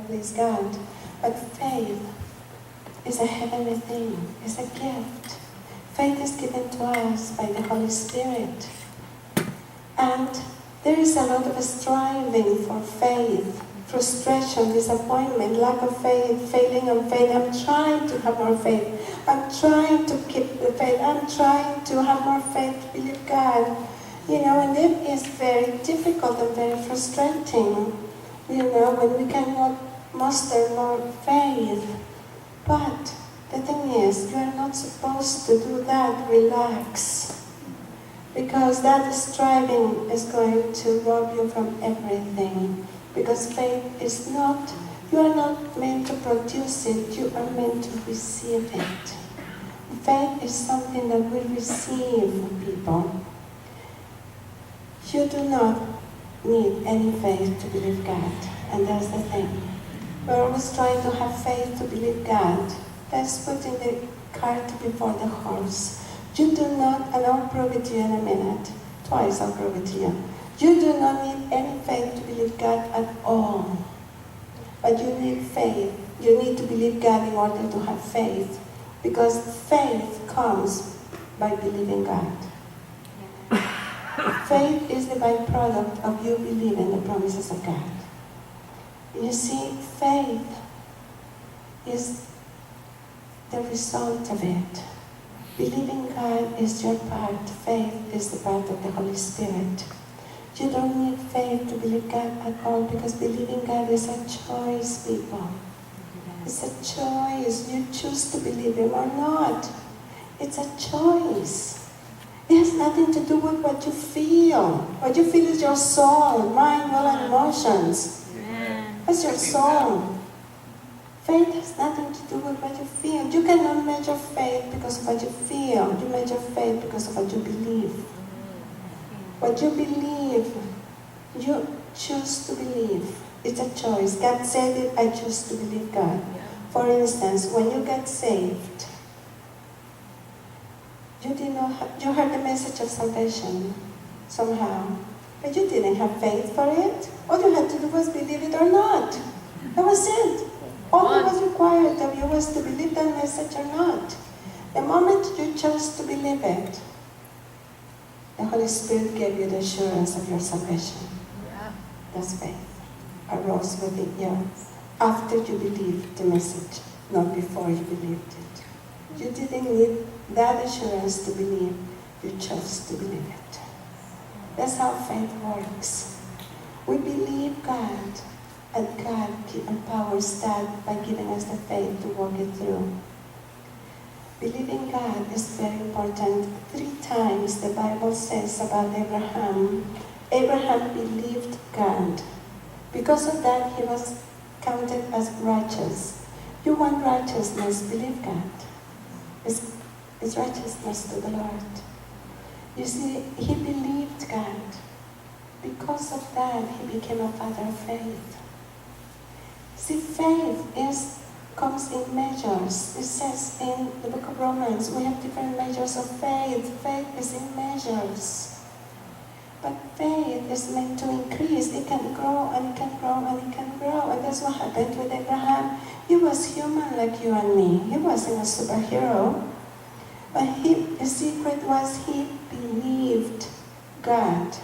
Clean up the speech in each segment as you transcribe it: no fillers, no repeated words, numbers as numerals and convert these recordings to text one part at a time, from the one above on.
please God. But faith is a heavenly thing, it's a gift. Faith is given to us by the Holy Spirit. And there is a lot of striving for faith, frustration, disappointment, lack of faith, failing on faith. I'm trying to have more faith. I'm trying to keep the faith. I'm trying to have more faith, believe God. And it is very difficult and very frustrating, when we cannot muster more faith. But the thing is, you are not supposed to do that, relax. Because that striving is going to rob you from everything. Because faith is not, you are not meant to produce it, you are meant to receive it. Faith is something that we receive from people. You do not need any faith to believe God, and that's the thing. We're always trying to have faith to believe God. That's putting the cart before the horse. You do not, and I'll prove it to you in a minute. Twice I'll prove it to you. You do not need any faith to believe God at all. But you need faith. You need to believe God in order to have faith. Because faith comes by believing God. Faith is the byproduct of you believing the promises of God. You see, faith is the result of it. Believing God is your part. Faith is the part of the Holy Spirit. You don't need faith to believe God at all, because believing God is a choice, people. It's a choice. You choose to believe Him or not. It's a choice. It has nothing to do with what you feel. What you feel is your soul, mind, will, and emotions. That's your soul. Faith has nothing to do with what you feel. You cannot measure faith because of what you feel. You measure faith because of what you believe. What you believe, you choose to believe. It's a choice. God said it, I choose to believe God. For instance, when you get saved, you heard the message of salvation somehow, but you didn't have faith for it. All you had to do was believe it or not. That was it. All that was required of you was to believe that message or not. The moment you chose to believe it, the Holy Spirit gave you the assurance of your salvation. That's faith. Arose within you after you believed the message, not before you believed it. You didn't need that assurance to believe. You chose to believe it. That's how faith works. We believe God, and God empowers that by giving us the faith to walk it through. Believing God is very important. 3 times the Bible says about Abraham, Abraham believed God. Because of that, he was counted as righteous. You want righteousness, believe God. It's righteousness to the Lord. You see, he believed God. Because of that, he became a father of faith. See, faith comes in measures. It says in the book of Romans, we have different measures of faith. Faith is in measures. But faith is meant to increase. It can grow and it can grow and it can grow. And that's what happened with Abraham. He was human like you and me. He wasn't a superhero. But the secret was he believed God.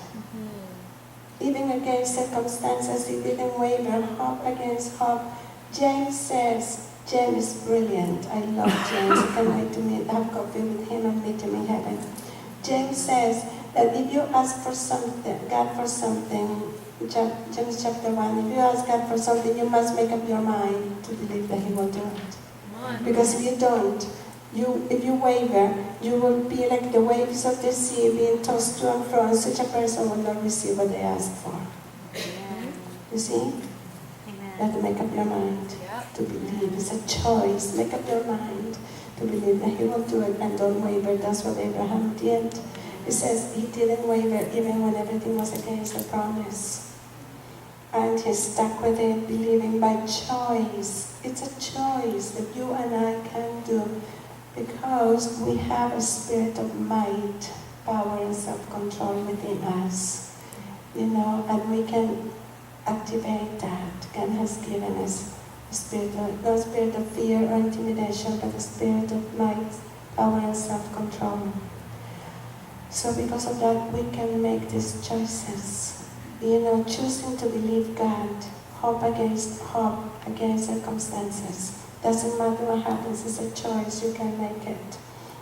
Even against circumstances, he didn't waver, hope against hope. James says, James is brilliant. I love James. I can't wait to have coffee with him and meet him in heaven. James says that if you ask for something, God for something, James chapter 1, if you ask God for something, you must make up your mind to believe that He will do it. Because if you don't, if you waver, you will be like the waves of the sea being tossed to and fro, and such a person will not receive what they ask for. You see? You have to make up your mind to believe. It's a choice. Make up your mind to believe that He will do it, and don't waver. That's what Abraham did. It says he didn't waver even when everything was against the promise. And he stuck with it, believing by choice. It's a choice that you and I can do, because we have a spirit of might, power, and self-control within us. And we can activate that. God has given us a spirit no spirit of fear or intimidation, but a spirit of might, power, and self-control. So because of that, we can make these choices. Choosing to believe God, hope against circumstances. Doesn't matter what happens, it's a choice, you can make it.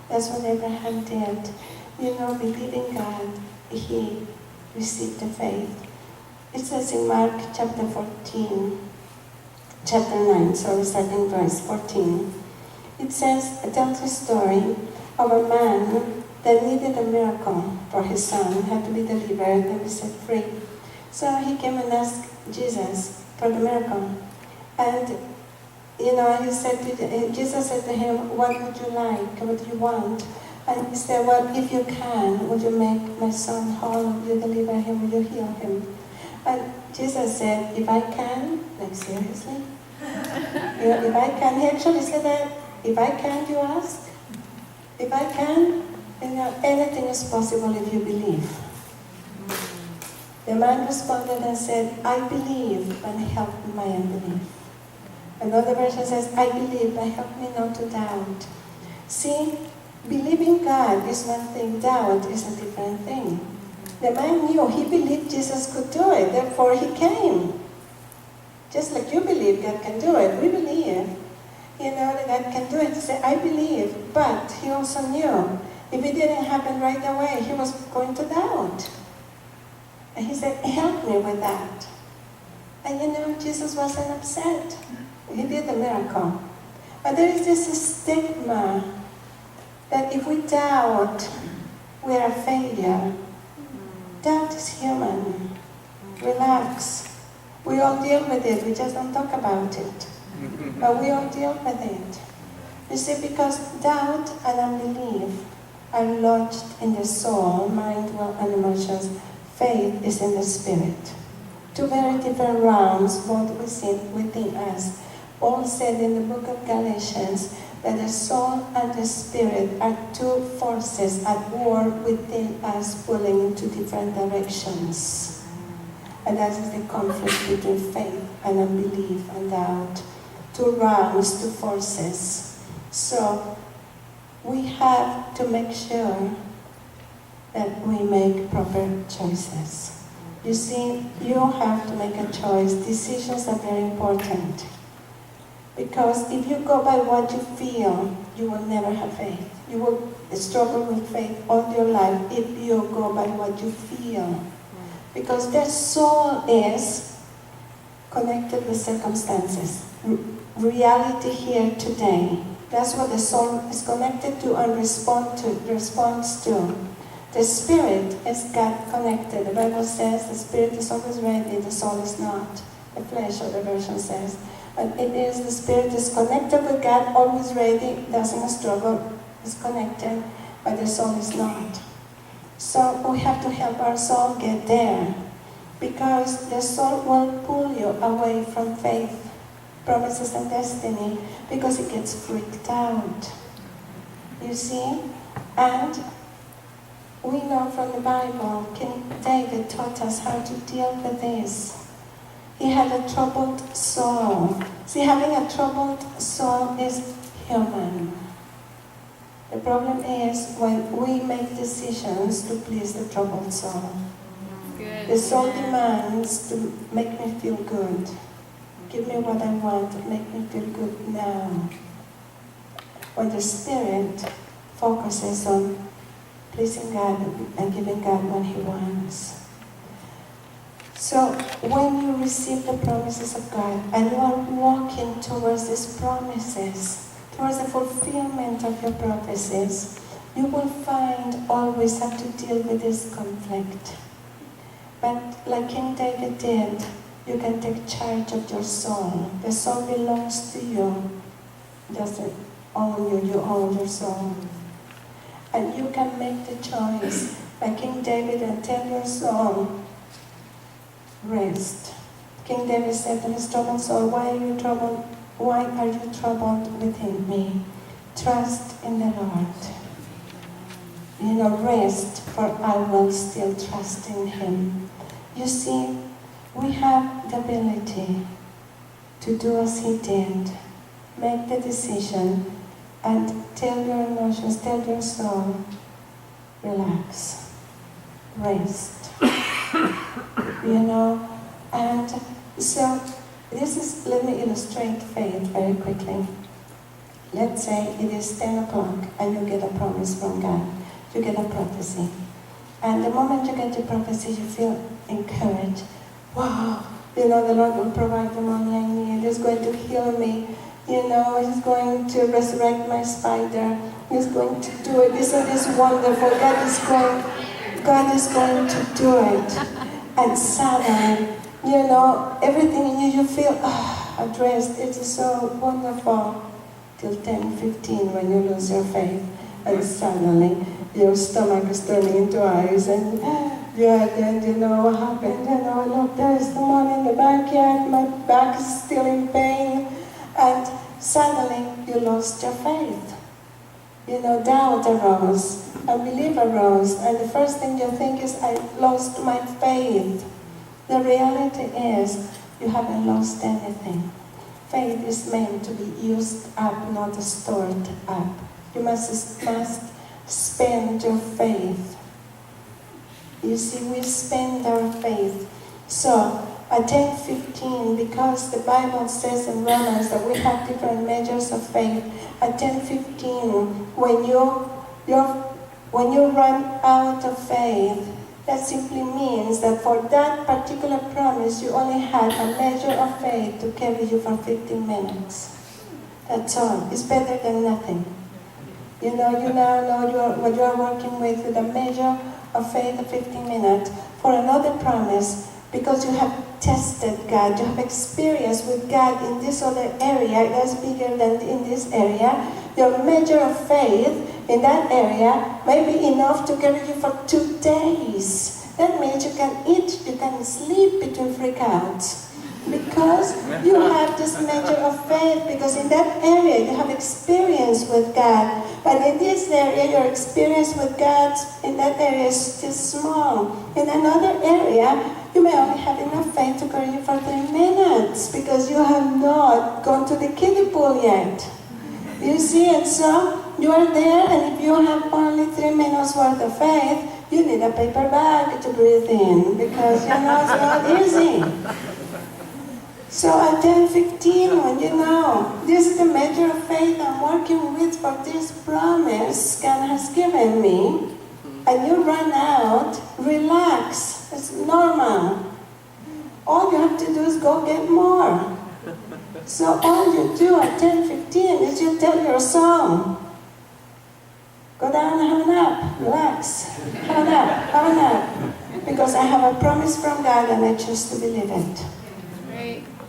That's what Abraham did. Believing God, he received the faith. It says in Mark chapter 9, starting verse 14. It tells the story of a man that needed a miracle for his son, had to be delivered and be set free. So he came and asked Jesus for the miracle. And, Jesus said to him, what would you like? What do you want? And he said, well, if you can, would you make my son whole? Would you deliver him? Would you heal him? And Jesus said, if I can, like seriously? If I can, he actually said that, if I can, you ask? If I can, anything is possible if you believe. The man responded and said, I believe, and help my unbelief. Another version says, I believe, but help me not to doubt. See, believing God is one thing, doubt is a different thing. The man knew, he believed Jesus could do it, therefore he came. Just like you believe God can do it, we believe, that God can do it. He said, I believe, but he also knew, if it didn't happen right away, he was going to doubt. And he said, help me with that. And Jesus wasn't upset. He did the miracle. But there is this stigma that if we doubt, we are a failure. Doubt is human. Relax. We all deal with it. We just don't talk about it. But we all deal with it. You see, because doubt and unbelief are lodged in the soul, mind, will, and emotions. Faith is in the spirit. Two very different realms, both within us. Paul said in the book of Galatians that the soul and the spirit are two forces at war within us, pulling into different directions. And that is the conflict between faith and unbelief and doubt. Two realms, two forces. So we have to make sure that we make proper choices. You see, you have to make a choice. Decisions are very important. Because if you go by what you feel, you will never have faith. You will struggle with faith all your life if you go by what you feel. Because the soul is connected with circumstances. Reality here today. That's what the soul is connected to and responds to. The spirit is God connected. The Bible says the spirit is always ready, the soul is not. The flesh, or the version says. And it is, the spirit is connected with God, always ready, doesn't struggle, is connected, but the soul is not. So we have to help our soul get there, because the soul will pull you away from faith, promises, and destiny, because it gets freaked out. You see? And we know from the Bible, King David taught us how to deal with this. He had a troubled soul. See, having a troubled soul is human. The problem is when we make decisions to please the troubled soul. Good. The soul demands to make me feel good. Give me what I want, make me feel good now. When the spirit focuses on pleasing God and giving God what He wants. So when you receive the promises of God and you are walking towards these promises, towards the fulfillment of your prophecies, you will find always have to deal with this conflict. But like King David did, you can take charge of your soul. The soul belongs to you. It doesn't own you, you own your soul. And you can make the choice, like King David, and tell your soul, rest. King David said to his troubled soul, why are you troubled? Why are you troubled within me? Trust in the Lord. Rest, for I will still trust in Him. You see, we have the ability to do as he did. Make the decision and tell your emotions, tell your soul, relax, rest. And so this is, let me illustrate faith very quickly. Let's say it is 10 o'clock and you get a promise from God. You get a prophecy. And the moment you get your prophecy, you feel encouraged. Wow, the Lord will provide the money I need. He's going to heal me. He's going to resurrect my spider. He's going to do it. Isn't this wonderful? God is going to do it. And suddenly, everything in you feel at rest. It is so wonderful. Till 10:15 when you lose your faith. And suddenly, your stomach is turning into ice. And then you know what happened. Look, there's the money in the backyard. My back is still in pain. And suddenly, you lost your faith. Doubt arose, unbelief arose, and the first thing you think is, I lost my faith. The reality is, you haven't lost anything. Faith is meant to be used up, not stored up. You must spend your faith. You see, we spend our faith. So, at 10:15, because the Bible says in Romans that we have different measures of faith, at 10:15, when you run out of faith, that simply means that for that particular promise, you only had a measure of faith to carry you for 15 minutes. That's all. It's better than nothing. You now know what you are working with a measure of faith of 15 minutes for another promise, because you have tested God, you have experience with God in this other area that's bigger than in this area. Your measure of faith in that area may be enough to carry you for 2 days. That means you can eat, you can sleep between freakouts. Because you have this measure of faith, because in that area you have experience with God. But in this area, your experience with God in that area is still small. In another area, you may only have enough faith to carry you for 3 minutes, because you have not gone to the kiddie pool yet. You see, and so you are there, and if you have only 3 minutes worth of faith, you need a paper bag to breathe in, because it's not easy. So at 10:15, when this is the measure of faith I'm working with for this promise God has given me, and you run out, relax. It's normal. All you have to do is go get more. So all you do at 10:15 is you tell your soul, go down and have a nap, relax, have a nap. Because I have a promise from God and I choose to believe it.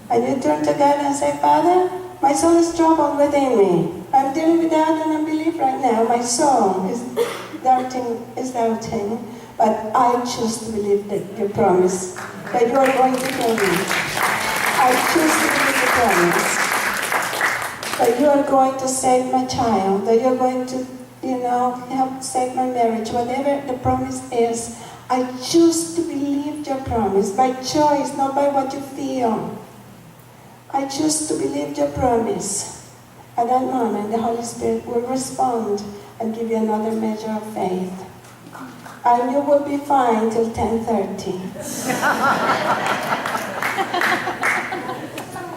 And you turn to God and say, Father, my soul is troubled within me. I'm dealing with doubt and unbelief right now. My soul is doubting, but I choose to believe that your promise, that you are going to heal me. I choose to believe the promise, that you are going to save my child, that you're going to, help save my marriage. Whatever the promise is, I choose to believe your promise by choice, not by what you feel. I choose to believe your promise. At that moment, the Holy Spirit will respond and give you another measure of faith. And you will be fine till 10:30.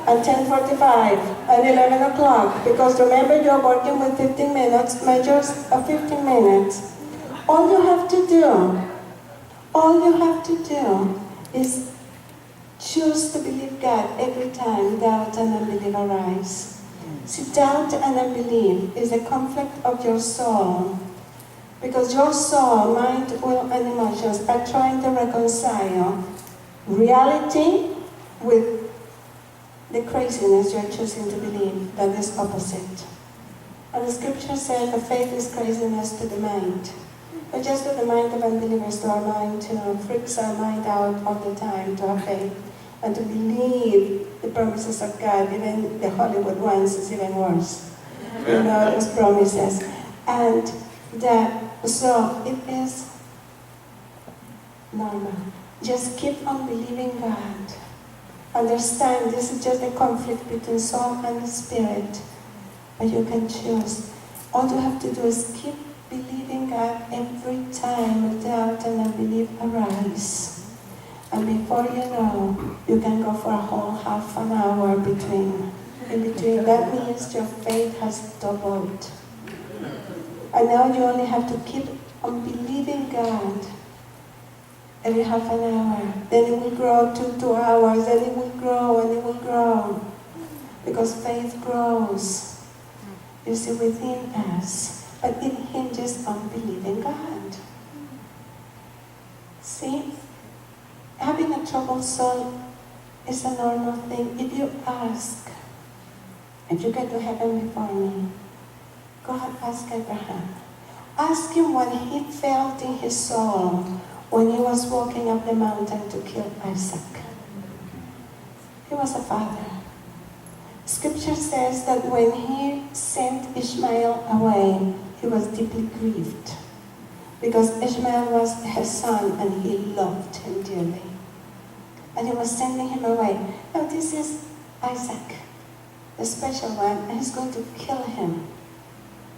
At 10:45, at 11 o'clock, because remember you're working with 15 minutes, measures of 15 minutes. All you have to do is choose to believe God every time doubt and unbelief arise. See, doubt and unbelief is a conflict of your soul. Because your soul, mind, will, and emotions are trying to reconcile reality with the craziness you're choosing to believe that is opposite. And the scripture says that faith is craziness to the mind. But just to the mind of unbelievers, to our mind, freaks our mind out all the time to have faith. And to believe the promises of God, even the Hollywood ones, is even worse. Those promises. And so it is normal. Just keep on believing God. Understand this is just a conflict between soul and spirit. But you can choose. All you have to do is keep believing God every time doubt and unbelief arise. And before you know, you can go for a whole half an hour in between. That means your faith has doubled. And now you only have to keep on believing God every half an hour. Then it will grow to 2 hours, then it will grow and it will grow. Because faith grows. You see, within us. But it hinges on believing God. See? Having a troubled soul is a normal thing. If you ask, if you get to heaven before me, God asked Abraham. Ask him what he felt in his soul when he was walking up the mountain to kill Isaac. He was a father. Scripture says that when he sent Ishmael away, he was deeply grieved. Because Ishmael was his son and he loved him dearly. And he was sending him away. Now this is Isaac, the special one, and he's going to kill him.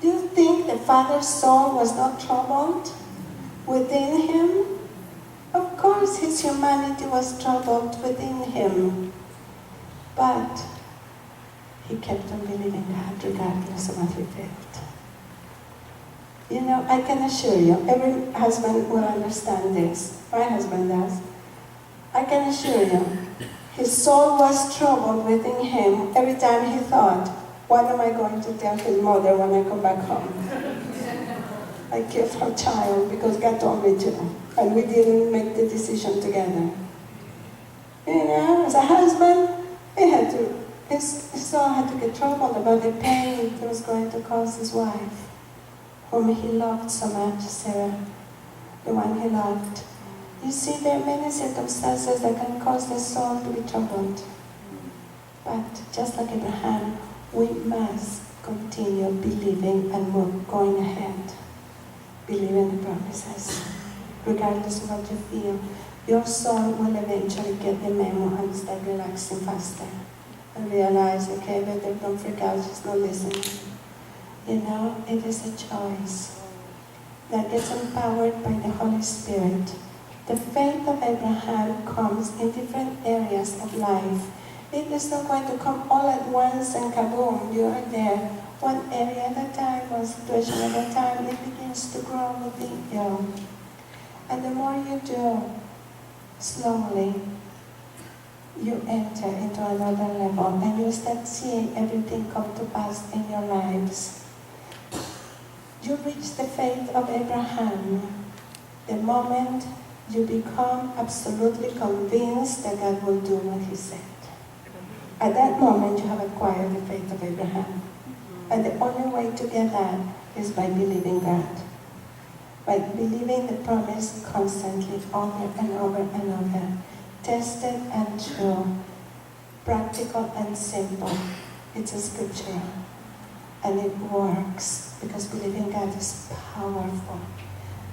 Do you think the father's soul was not troubled within him? Of course his humanity was troubled within him. But he kept on believing God regardless of what he felt. You know, I can assure you, every husband will understand this. My husband does. I can assure you, his soul was troubled within him every time he thought, what am I going to tell his mother when I come back home? I killed her child because God told me to, and we didn't make the decision together. You know, as a husband, his soul had to get troubled about the pain he was going to cause his wife, whom he loved so much, Sarah, the one he loved. You see, there are many circumstances that can cause the soul to be troubled. But just like Abraham, we must continue believing and going ahead. Believing the promises. Regardless of what you feel, your soul will eventually get the memo and start relaxing faster. And realize, okay, but don't freak out, she's not listening. You know, it is a choice that gets empowered by the Holy Spirit. The faith of Abraham comes in different areas of life. It is not going to come all at once and kaboom, you are there. One area at a time, one situation at a time, it begins to grow within you. And the more you do, slowly, you enter into another level and you start seeing everything come to pass in your lives. You reach the faith of Abraham the moment you become absolutely convinced that God will do what he said. At that moment, you have acquired the faith of Abraham. And the only way to get that is by believing God. By believing the promise constantly, over and over and over. Tested and true. Practical and simple. It's a scripture. And it works. Because believing God is powerful.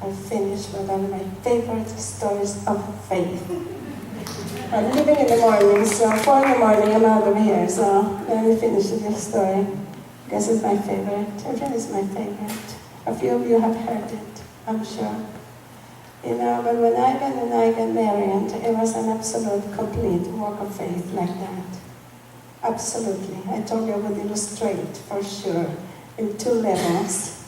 I'll finish with one of my favorite stories of faith. I'm leaving in the morning, so 4 in the morning I'm out of here, so let me finish this story. Because it's my favorite. It really is my favorite. A few of you have heard it, I'm sure. You know, but when Ivan and I got married, it was an absolute, complete walk of faith like that. Absolutely. I told you I would illustrate, for sure, in 2 levels.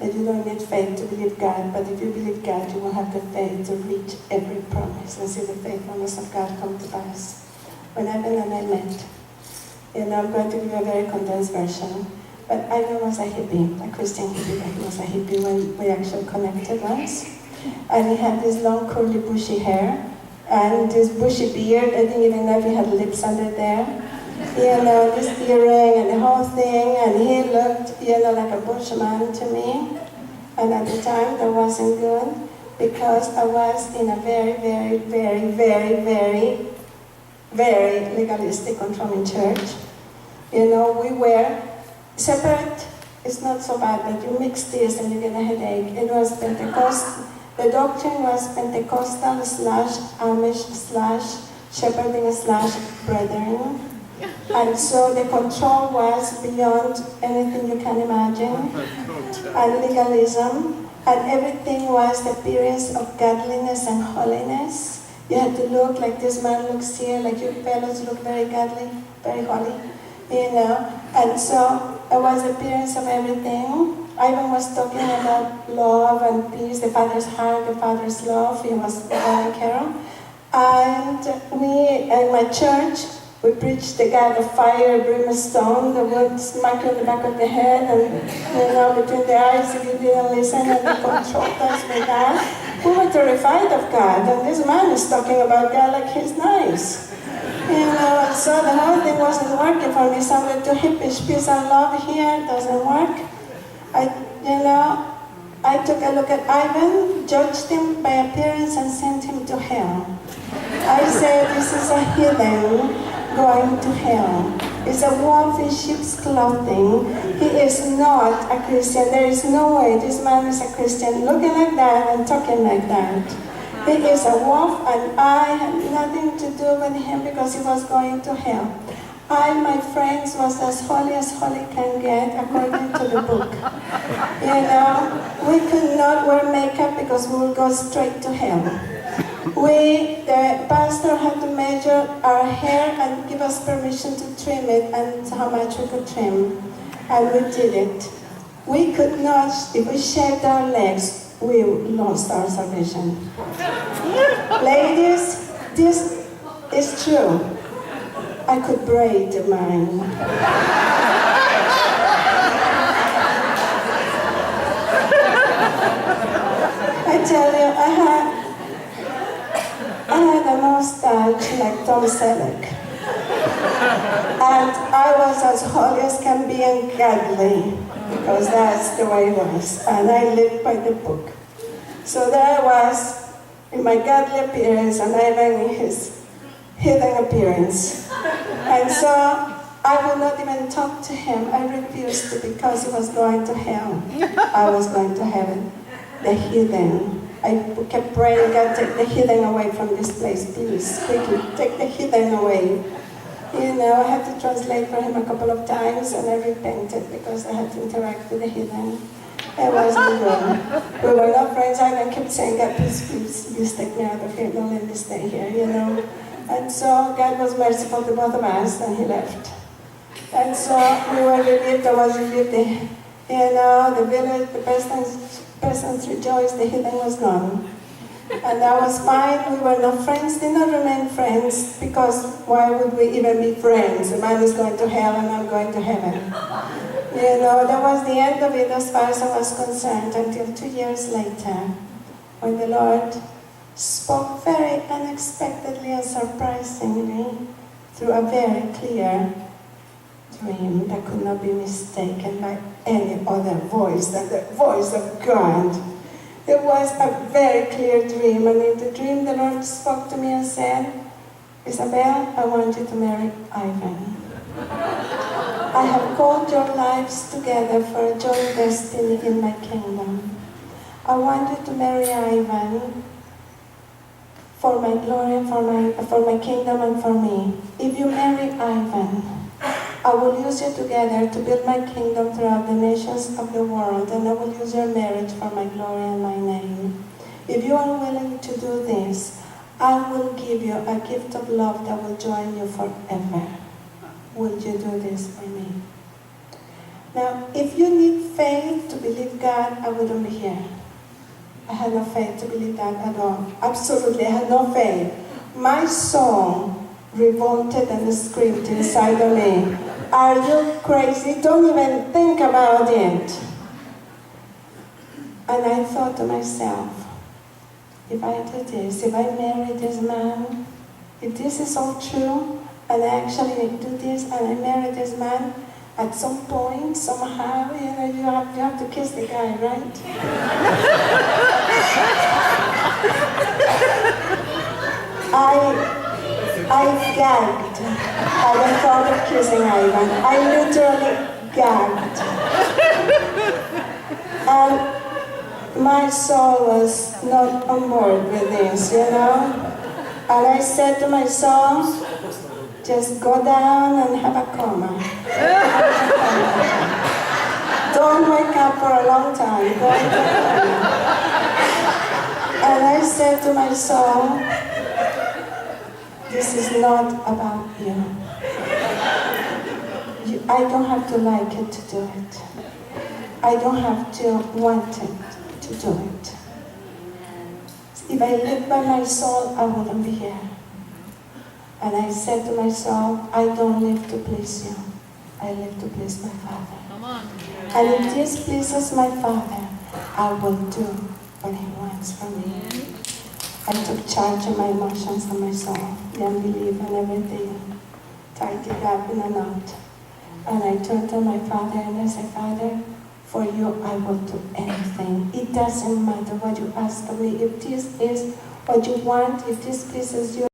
That you don't need faith to believe God, but if you believe God, you will have the faith to reach every promise and see the faithfulness of God come to pass. When Ivan and I met, you know, I'm going to give you a very condensed version, but Ivan was a hippie, a Christian hippie, but he was a hippie when we actually connected once. And he had this long, curly, bushy hair, and this bushy beard. I didn't even know if he had lips under there. You know, this earring and the whole thing, and he looked, you know, like a bushman to me. And at the time, that wasn't good, because I was in a very, very, very, very, very, very legalistic, controlling church. You know, we were separate. It's not so bad, but you mix this and you get a headache. It was The doctrine was Pentecostal slash Amish slash shepherding slash brethren. And so the control was beyond anything you can imagine. And legalism. And everything was the appearance of godliness and holiness. You had to look like this man looks here, like you fellows look very godly, very holy, you know. And so it was the appearance of everything. Ivan was talking about love and peace, the Father's heart, the Father's love. He was very careful. And we, in my church, we preached the God of fire, brimstone, the would smack you in the back of the head and, you know, between the eyes if you didn't listen, and they controlled us with that. We were terrified of God, and this man is talking about God like he's nice. You know, and so the whole thing wasn't working for me. Sounded too hippish, peace and love here doesn't work. I took a look at Ivan, judged him by appearance, and sent him to hell. I said, this is a heathen going to hell. He's a wolf in sheep's clothing. He is not a Christian. There is no way this man is a Christian, looking like that and talking like that. He is a wolf, and I had nothing to do with him because he was going to hell. I, my friends, was as holy can get according to the book. You know, we could not wear makeup because we would go straight to hell. The pastor had to measure our hair and give us permission to trim it and how much we could trim. And we did it. We could not, if we shaved our legs, we lost our salvation. Ladies, this is true. I could braid mine. I tell you, I had a mustache like Tom Selleck. And I was as holy as can be and godly, because that's the way it was. And I lived by the book. So there I was, in my godly appearance, and Ivan in his heathen appearance. And so I would not even talk to him. I refused to, because he was going to hell. I was going to heaven. The heathen. I kept praying, God, take the heathen away from this place, please. Quickly, take the heathen away. You know, I had to translate for him a couple of times, and I repented because I had to interact with the heathen. It wasn't good. We were not friends. I kept saying, God, please take me out of here. Don't let me stay here, you know. And so God was merciful to both of us, and he left. And so we were relieved. I was relieved. The village, the peasants rejoiced. The heathen was gone. And that was fine. We were not friends, did not remain friends, because why would we even be friends? A man is going to hell and I'm going to heaven. You know, that was the end of it as far as I was concerned, until 2 years later, when the Lord spoke very unexpectedly and surprisingly through a very clear dream that could not be mistaken by any other voice than the voice of God. It was a very clear dream, and in the dream the Lord spoke to me and said, Isabel, I want you to marry Ivan. I have called your lives together for a joint destiny in my kingdom. I want you to marry Ivan for my glory and for my kingdom and for me. If you marry Ivan, I will use you together to build my kingdom throughout the nations of the world, and I will use your marriage for my glory and my name. If you are willing to do this, I will give you a gift of love that will join you forever. Will you do this for me? Now, if you need faith to believe God, I wouldn't be here. I had no faith to believe that at all. Absolutely, I had no faith. My soul revolted and screamed inside of me. Are you crazy? Don't even think about it. And I thought to myself, if I do this, if I marry this man, if this is all true, and I actually do this, and I marry this man, at some point, somehow, you have to kiss the guy, right? I gagged at the thought of kissing Ivan. I literally gagged. And my soul was not on board with this, you know. And I said to my soul, just go down and have a coma. Don't wake up for a long time. Go into a coma. And I said to my soul, this is not about you. I don't have to like it to do it. I don't have to want it to do it. If I lived by my soul, I wouldn't be here. And I said to my soul, I don't live to please you. I live to please my Father. Come on. And if this pleases my Father, I will do what He wants from me. I took charge of my emotions and my soul, the unbelief and everything, tied it up in a knot. And I turned to my Father and I said, Father, for you I will do anything. It doesn't matter what you ask of me. If this is what you want, if this pleases you,